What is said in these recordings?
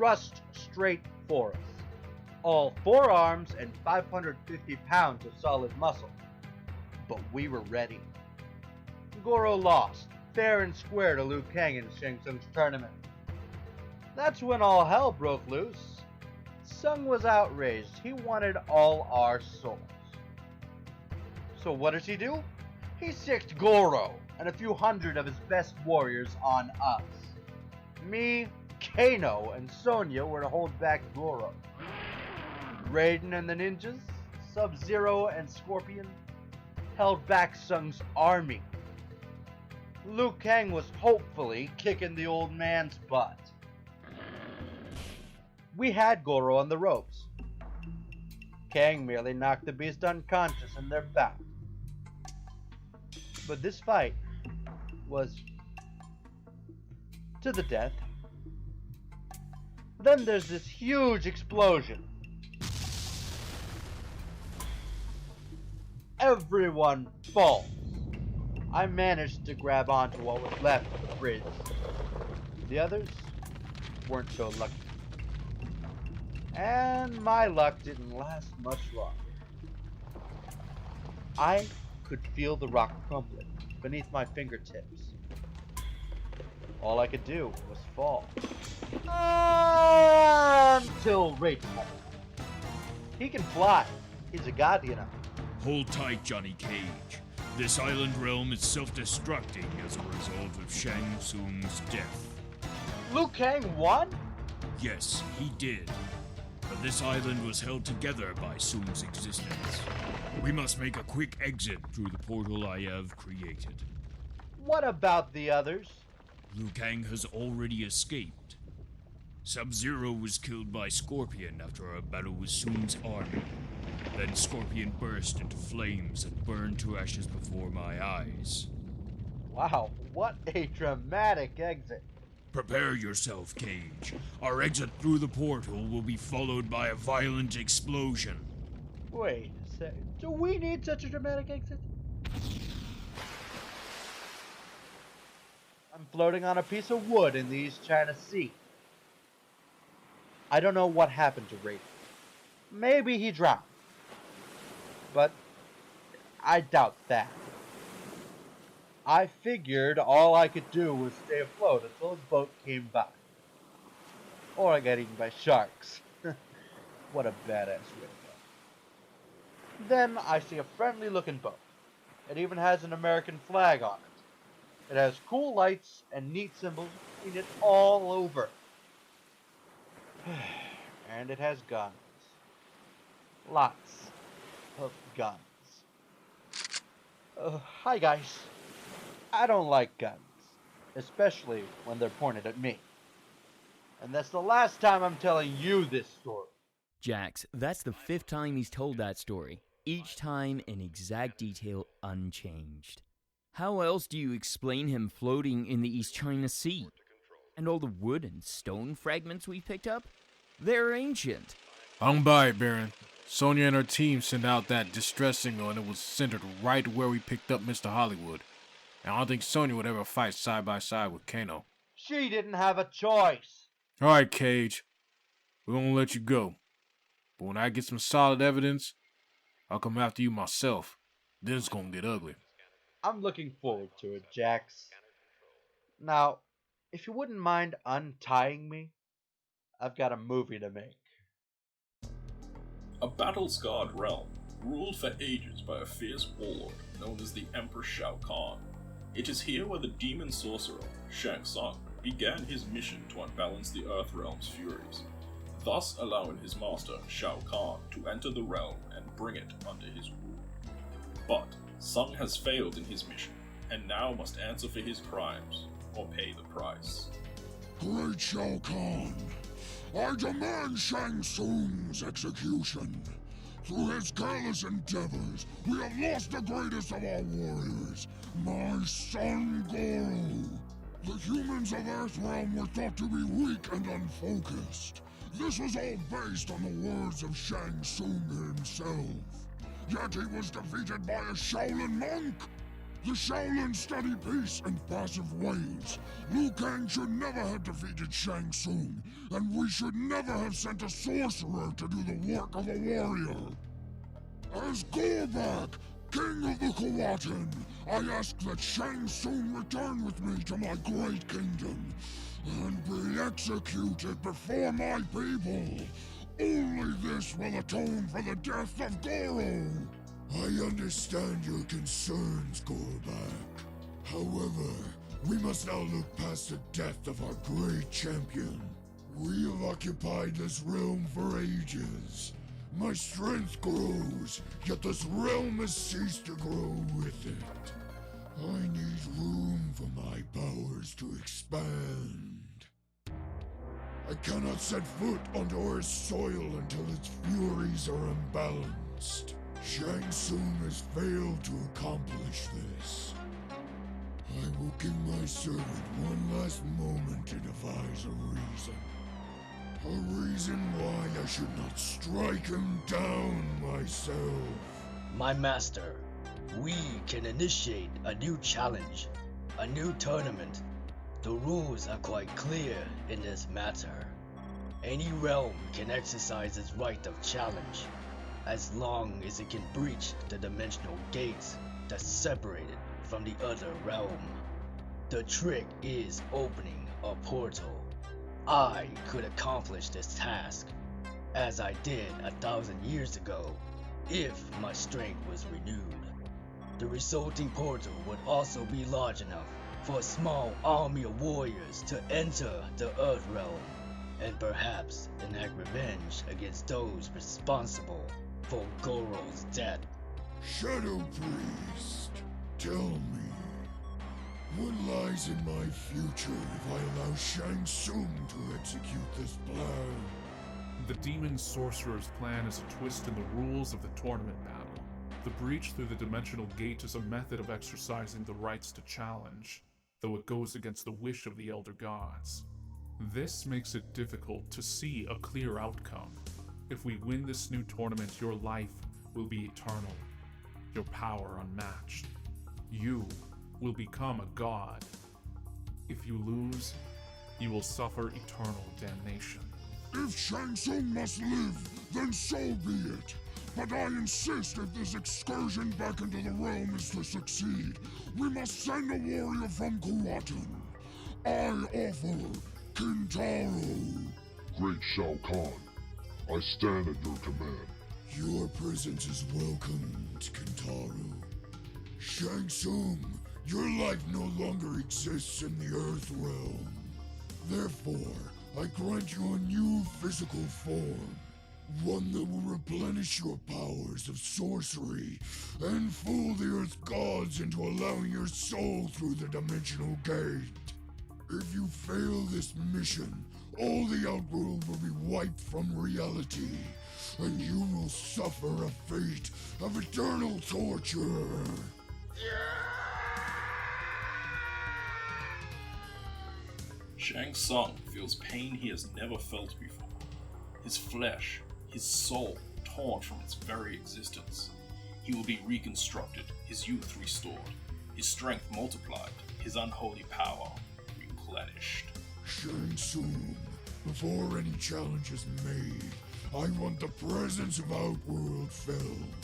thrust straight for us. All 4 arms and 550 pounds of solid muscle. But we were ready. Goro lost, fair and square to Liu Kang in Shang Tsung's tournament. That's when all hell broke loose. Tsung was outraged. He wanted all our souls. So what does he do? He sicked Goro and a few hundred of his best warriors on us. Me, Kano, and Sonya were to hold back Goro. Raiden and the ninjas, Sub-Zero and Scorpion, held back Tsung's army. Liu Kang was hopefully kicking the old man's butt. We had Goro on the ropes. Kang merely knocked the beast unconscious in their bout. But this fight was to the death. Then there's this huge explosion. Everyone falls. I managed to grab onto what was left of the bridge. The others weren't so lucky. And my luck didn't last much longer. I could feel the rock crumbling beneath my fingertips. All I could do was fall. Until Raiden. He can fly. He's a god, you know. Hold tight, Johnny Cage. This island realm is self-destructing as a result of Shang Tsung's death. Liu Kang won? Yes, he did. But this island was held together by Tsung's existence. We must make a quick exit through the portal I have created. What about the others? Liu Kang has already escaped. Sub-Zero was killed by Scorpion after a battle with Tsung's army. Then Scorpion burst into flames and burned to ashes before my eyes. Wow, what a dramatic exit. Prepare yourself, Cage. Our exit through the portal will be followed by a violent explosion. Wait a second. Do we need such a dramatic exit? I'm floating on a piece of wood in the East China Sea. I don't know what happened to Raiden. Maybe he drowned. But I doubt that. I figured all I could do was stay afloat until his boat came by. Or I got eaten by sharks. What a badass way to go. Then I see a friendly looking boat. It even has an American flag on it. It has cool lights and neat symbols in it all over. And it has guns. Lots of guns. Hi guys. I don't like guns, especially when they're pointed at me. And that's the last time I'm telling you this story. Jax, that's the 5th time he's told that story, each time in exact detail unchanged. How else do you explain him floating in the East China Sea? And all the wood and stone fragments we picked up? They're ancient. I'm by it, Beran. Sonya and her team sent out that distress signal and it was centered right where we picked up Mr. Hollywood. And I don't think Sonya would ever fight side by side with Kano. She didn't have a choice. Alright, Cage. We won't let you go. But when I get some solid evidence, I'll come after you myself. Then it's gonna get ugly. I'm looking forward to it, Jax. Now, if you wouldn't mind untying me, I've got a movie to make. A battle-scarred realm, ruled for ages by a fierce warlord known as the Emperor Shao Kahn. It is here where the demon sorcerer, Shang Tsung, began his mission to unbalance the Earth Realm's furies, thus allowing his master, Shao Kahn, to enter the realm and bring it under his rule. But Tsung has failed in his mission, and now must answer for his crimes, or pay the price. Great Shao Kahn, I demand Shang Tsung's execution. Through his careless endeavors, we have lost the greatest of our warriors, my son Goro. The humans of Earthrealm were thought to be weak and unfocused. This was all based on the words of Shang Tsung himself. Yet he was defeated by a Shaolin monk. The Shaolin study peace and passive ways. Liu Kang should never have defeated Shang Tsung, and we should never have sent a sorcerer to do the work of a warrior. As Gorbak, King of the Kawatan, I ask that Shang Tsung return with me to my great kingdom, and be executed before my people. Only this will atone for the death of Goro. I understand your concerns, Gorbak. However, we must now look past the death of our great champion. We have occupied this realm for ages. My strength grows, yet this realm has ceased to grow with it. I need room for my powers to expand. I cannot set foot onto Earth's soil until its furies are unbalanced. Shang Tsung has failed to accomplish this. I will give my servant one last moment to devise a reason. A reason why I should not strike him down myself. My master, we can initiate a new challenge, a new tournament. The rules are quite clear in this matter. Any realm can exercise its right of challenge, as long as it can breach the dimensional gates that separate it from the other realm. The trick is opening a portal. I could accomplish this task, as I did 1,000 years ago, if my strength was renewed. The resulting portal would also be large enough for a small army of warriors to enter the Earth realm, and perhaps enact revenge against those responsible for Goro's death. Shadow Priest, tell me, what lies in my future if I allow Shang Tsung to execute this plan? The Demon Sorcerer's plan is a twist in the rules of the tournament battle. The breach through the dimensional gate is a method of exercising the rights to challenge, though it goes against the wish of the Elder Gods. This makes it difficult to see a clear outcome. If we win this new tournament, your life will be eternal, your power unmatched. You will become a god. If you lose, you will suffer eternal damnation. If Shang Tsung must live, then so be it. But I insist if this excursion back into the realm is to succeed, we must send a warrior from Kawatan. I offer Kintaro. Great Shao Kahn, I stand at your command. Your presence is welcomed, Kintaro. Shang Tsung, your life no longer exists in the Earth realm. Therefore, I grant you a new physical form. One that will replenish your powers of sorcery and fool the Earth gods into allowing your soul through the dimensional gate. If you fail this mission, all the Outworld will be wiped from reality, and you will suffer a fate of eternal torture. Shang Tsung feels pain he has never felt before. His flesh, his soul, torn from its very existence. He will be reconstructed, his youth restored, his strength multiplied, his unholy power replenished. Shang Tsung, before any challenge is made, I want the presence of Outworld filled.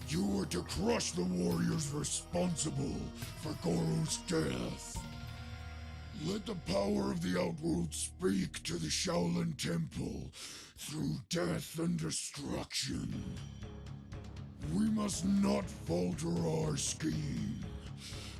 You are to crush the warriors responsible for Goro's death. Let the power of the Outworld speak to the Shaolin Temple through death and destruction. We must not falter our scheme.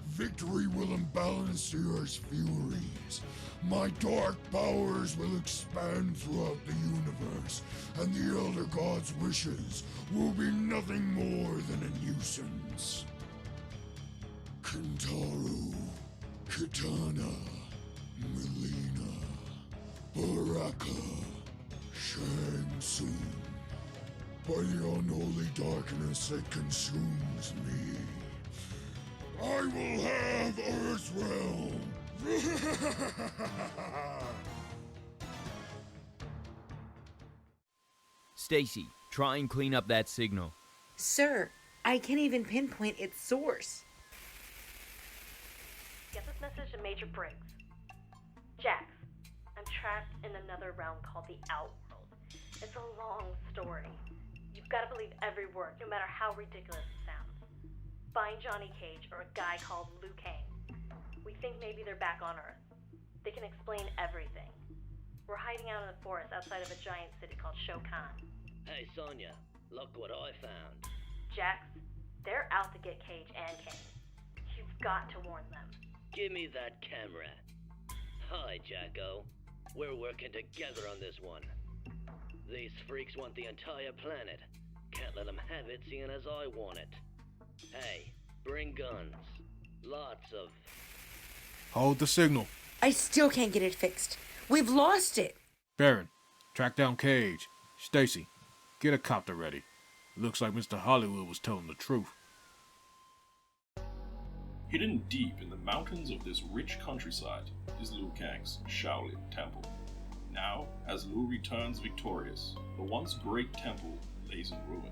Victory will imbalance the Earth's furies. My dark powers will expand throughout the universe, and the Elder God's wishes will be nothing more than a nuisance. Kintaro, Kitana, Melina, Baraka, Shang Tsung. By the unholy darkness that consumes me, I will have Earth's realm. Stacy, try and clean up that signal. Sir, I can't even pinpoint its source. Major Briggs. Jax, I'm trapped in another realm called the Outworld. It's a long story. You've got to believe every word, no matter how ridiculous it sounds. Find Johnny Cage or a guy called Liu Kang. We think maybe they're back on Earth. They can explain everything. We're hiding out in the forest outside of a giant city called Shao. Hey, Sonya, look what I found. Jax, they're out to get Cage and Kang. You've got to warn them. Give me that camera. Hi, Jacko. We're working together on this one. These freaks want the entire planet. Can't let them have it, seeing as I want it. Hey, bring guns. Lots of... Hold the signal. I still can't get it fixed. We've lost it. Beran, track down Cage. Stacy, get a copter ready. Looks like Mr. Hollywood was telling the truth. Hidden deep in the mountains of this rich countryside is Liu Kang's Shaolin Temple. Now, as Liu returns victorious, the once great temple lays in ruin.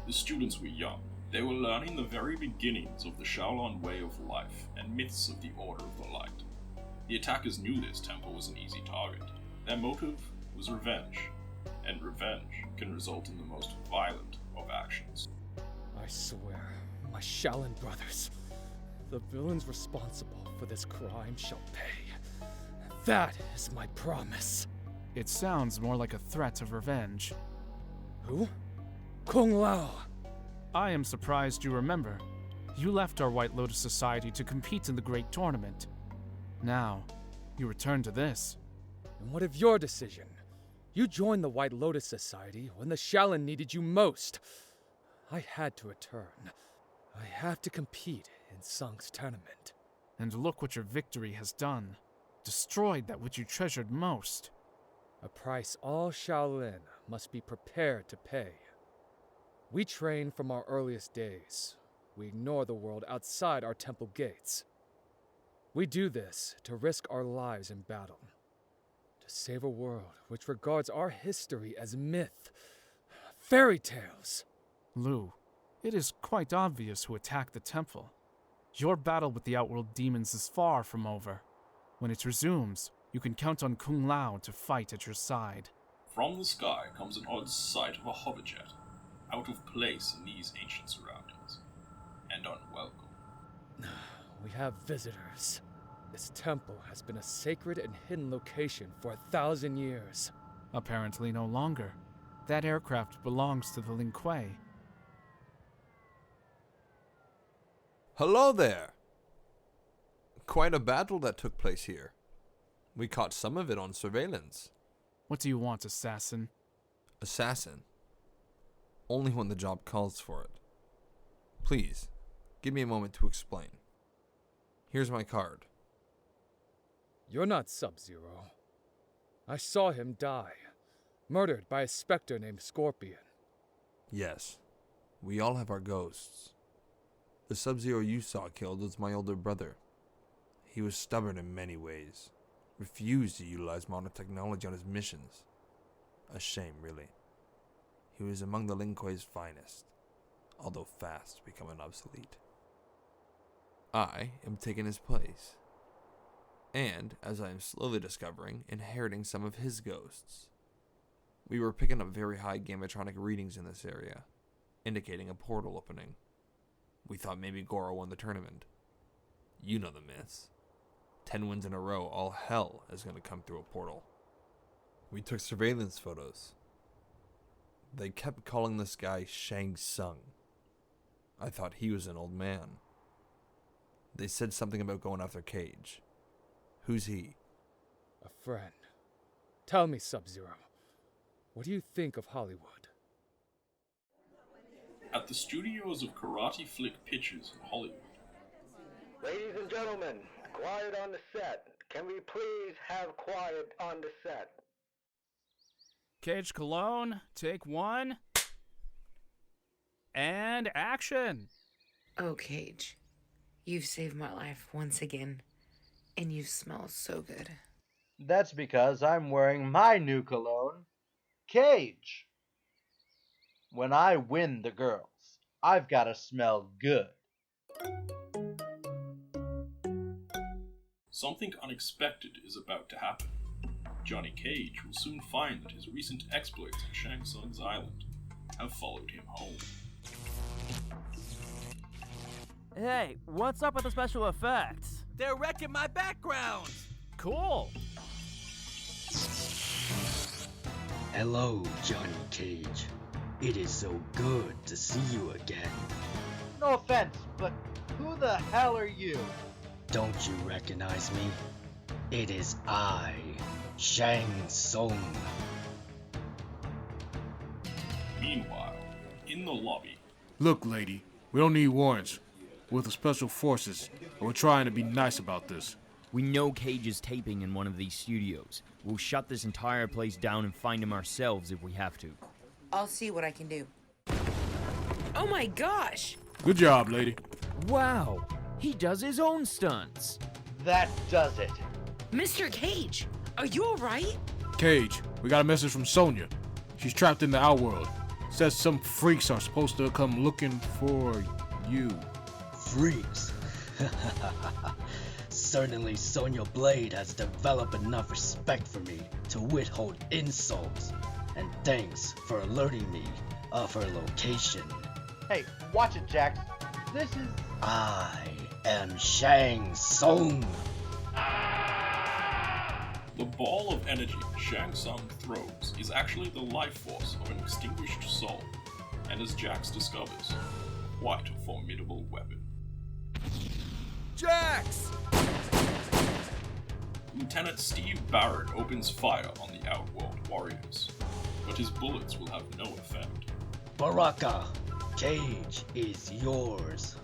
The students were young. They were learning the very beginnings of the Shaolin way of life and myths of the Order of the Light. The attackers knew this temple was an easy target. Their motive was revenge, and revenge can result in the most violent of actions. I swear, my Shaolin brothers, the villains responsible for this crime shall pay. That is my promise. It sounds more like a threat of revenge. Who? Kung Lao. I am surprised you remember. You left our White Lotus Society to compete in the Great Tournament. Now, you return to this. And what of your decision? You joined the White Lotus Society when the Shaolin needed you most. I had to return. I have to compete in Tsung's tournament. And look what your victory has done. Destroyed that which you treasured most. A price all Shaolin must be prepared to pay. We train from our earliest days. We ignore the world outside our temple gates. We do this to risk our lives in battle. To save a world which regards our history as myth, fairy tales. Liu, it is quite obvious who attacked the temple. Your battle with the Outworld demons is far from over. When it resumes, you can count on Kung Lao to fight at your side. From the sky comes an odd sight of a hoverjet, out of place in these ancient surroundings, and unwelcome. We have visitors. This temple has been a sacred and hidden location for 1,000 years. Apparently no longer. That aircraft belongs to the Lin Kuei. Hello there! Quite a battle that took place here. We caught some of it on surveillance. What do you want, assassin? Assassin? Only when the job calls for it. Please, give me a moment to explain. Here's my card. You're not Sub-Zero. I saw him die, murdered by a specter named Scorpion. Yes, we all have our ghosts. The Sub-Zero you saw killed was my older brother. He was stubborn in many ways, refused to utilize modern technology on his missions. A shame, really. He was among the Lin Kuei's finest, although fast becoming obsolete. I am taking his place, and, as I am slowly discovering, inheriting some of his ghosts. We were picking up very high gametronic readings in this area, indicating a portal opening. We thought maybe Goro won the tournament. You know the myths. 10 wins in a row, all hell is going to come through a portal. We took surveillance photos. They kept calling this guy Tsung. I thought he was an old man. They said something about going after Cage. Who's he? A friend. Tell me, Sub-Zero, what do you think of Hollywood? At the studios of Karate Flick Pictures in Hollywood. Ladies and gentlemen, quiet on the set. Can we please have quiet on the set? Cage Cologne, take one. And action! Oh, Cage. You've saved my life once again. And you smell so good. That's because I'm wearing my new cologne, Cage. When I win the girls, I've gotta smell good. Something unexpected is about to happen. Johnny Cage will soon find that his recent exploits on Shang Tsung's island have followed him home. Hey, what's up with the special effects? They're wrecking my background! Cool! Hello, Johnny Cage. It is so good to see you again. No offense, but who the hell are you? Don't you recognize me? It is I, Shang Tsung. Meanwhile, in the lobby... Look, lady, we don't need warrants. We're the Special Forces, and we're trying to be nice about this. We know Cage is taping in one of these studios. We'll shut this entire place down and find him ourselves if we have to. I'll see what I can do. Oh my gosh! Good job, lady. Wow, he does his own stunts. That does it. Mr. Cage, are you alright? Cage, we got a message from Sonya. She's trapped in the outworld. Says some freaks are supposed to come looking for you. Freaks? Certainly Sonya Blade has developed enough respect for me to withhold insults. And thanks for alerting me of her location. Hey, watch it, Jax. This is... I am Shang Tsung. The ball of energy Shang Tsung throws is actually the life force of an extinguished soul, and as Jax discovers, quite a formidable weapon. Jax! Lieutenant Steve Barrett opens fire on the Outworld warriors, but his bullets will have no effect. Baraka, Cage is yours.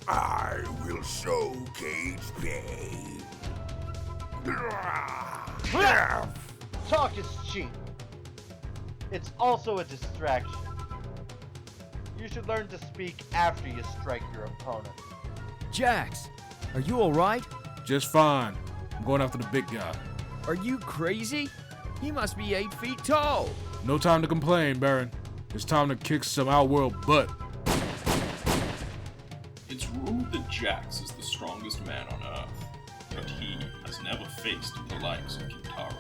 I will show Cage pain. Talk is cheap. It's also a distraction. You should learn to speak after you strike your opponent. Jax, are you alright? Just fine. I'm going after the big guy. Are you crazy? He must be 8 feet tall. No time to complain, Beran. It's time to kick some outworld butt. It's rumored that Jax is the strongest man on Earth, but he has never faced the likes of Kintaro.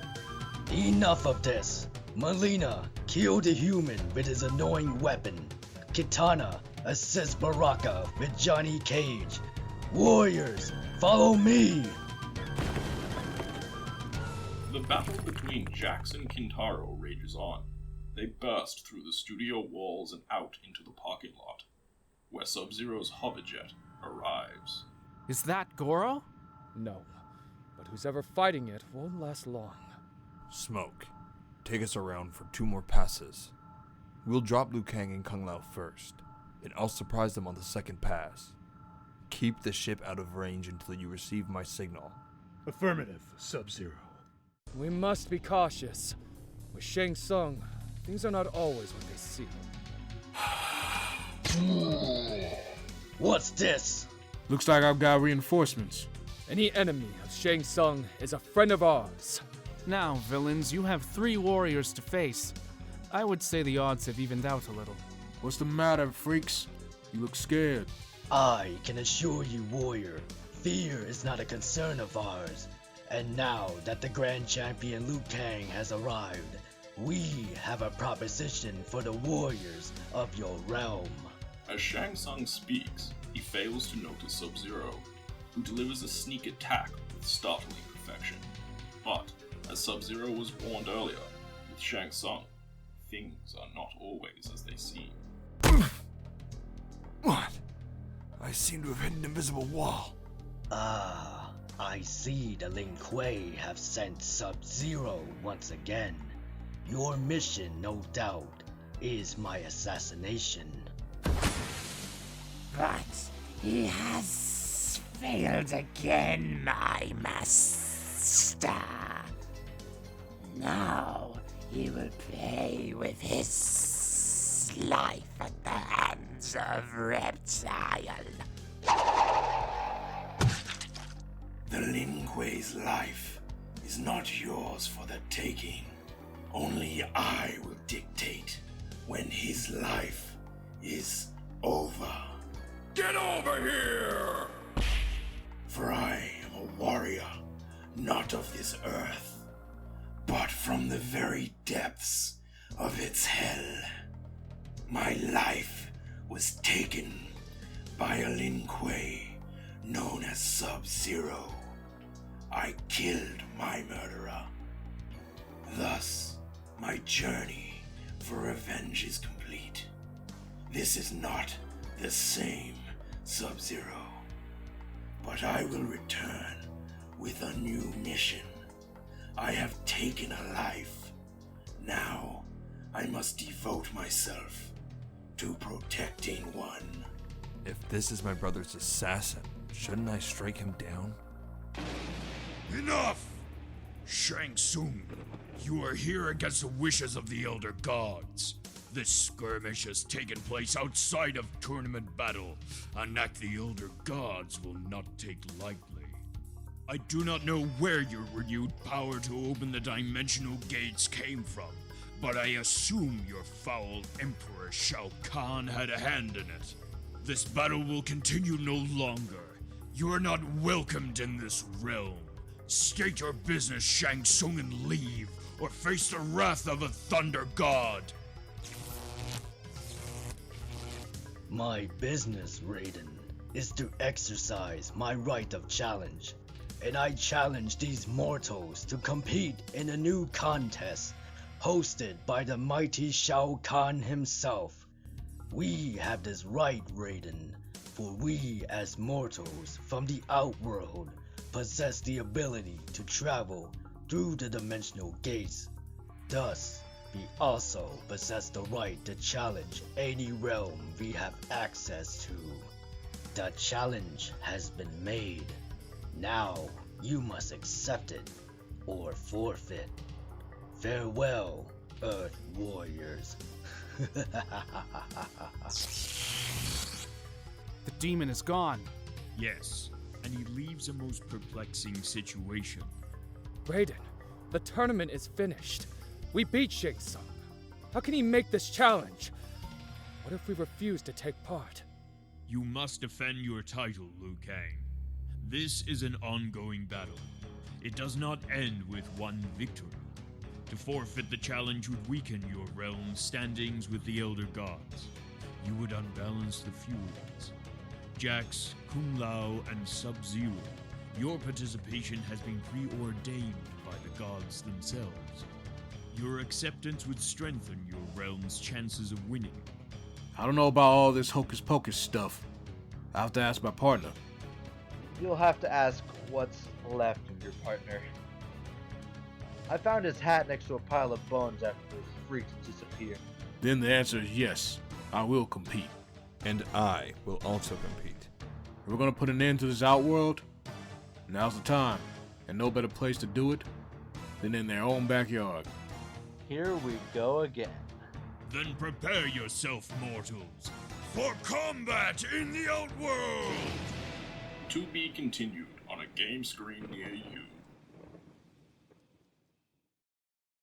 Enough of this. Melina, kill the human with his annoying weapon. Kitana, assist Baraka with Johnny Cage. Warriors, follow me! The battle between Jax and Kintaro rages on. They burst through the studio walls and out into the parking lot, where Sub-Zero's hoverjet arrives. Is that Goro? No, but who's ever fighting it won't last long. Smoke, take us around for 2 more passes. We'll drop Liu Kang and Kung Lao first, and I'll surprise them on the second pass. Keep the ship out of range until you receive my signal. Affirmative, Sub-Zero. We must be cautious. With Shang Tsung, things are not always what they seem. What's this? Looks like I've got reinforcements. Any enemy of Shang Tsung is a friend of ours. Now, villains, you have 3 warriors to face. I would say the odds have evened out a little. What's the matter, freaks? You look scared. I can assure you, warrior, fear is not a concern of ours. And now that the Grand Champion Liu Kang has arrived, we have a proposition for the warriors of your realm. As Shang Tsung speaks, he fails to notice Sub-Zero, who delivers a sneak attack with startling perfection. But, as Sub-Zero was warned earlier, with Shang Tsung, things are not always as they seem. What? I seem to have hit an invisible wall. Ah, I see the Lin Kuei have sent Sub-Zero once again. Your mission, no doubt, is my assassination. But he has failed again, my master. Now he will pay with his life at the hands of Reptile. The Lin Kuei's life is not yours for the taking. Only I will dictate when his life is over. Get over here! For I am a warrior not of this earth, but from the very depths of its hell. My life was taken by a Lin Kuei known as Sub-Zero. I killed my murderer. Thus, my journey for revenge is complete. This is not the same Sub-Zero, but I will return with a new mission. I have taken a life. Now, I must devote myself to protecting one. If this is my brother's assassin, shouldn't I strike him down? Enough! Shang Tsung, you are here against the wishes of the Elder Gods. This skirmish has taken place outside of tournament battle, an act the Elder Gods will not take lightly. I do not know where your renewed power to open the dimensional gates came from, but I assume your foul Emperor Shao Kahn had a hand in it. This battle will continue no longer. You are not welcomed in this realm. State your business, Shang Tsung, and leave, or face the wrath of a Thunder God. My business, Raiden, is to exercise my right of challenge, and I challenge these mortals to compete in a new contest hosted by the mighty Shao Kahn himself. We have this right, Raiden, for we as mortals from the Outworld possess the ability to travel through the dimensional gates. Thus, we also possess the right to challenge any realm we have access to. The challenge has been made. Now, you must accept it or forfeit. Farewell, Earth Warriors. The demon is gone. Yes, and he leaves a most perplexing situation. Raiden, the tournament is finished. We beat Shang Tsung. How can he make this challenge? What if we refuse to take part? You must defend your title, Liu Kang. This is an ongoing battle. It does not end with one victory. To forfeit the challenge would weaken your realm's standings with the Elder Gods. You would unbalance the feuds. Jax, Kung Lao, and Sub-Zero, your participation has been preordained by the gods themselves. Your acceptance would strengthen your realm's chances of winning. I don't know about all this hocus pocus stuff. I have to ask my partner. You'll have to ask what's left of your partner. I found his hat next to a pile of bones after those freaks disappeared. Then the answer is yes, I will compete. And I will also compete. If we're gonna put an end to this Outworld, now's the time, and no better place to do it than in their own backyard. Here we go again. Then prepare yourself, mortals, for combat in the Outworld! To be continued on a game screen near you.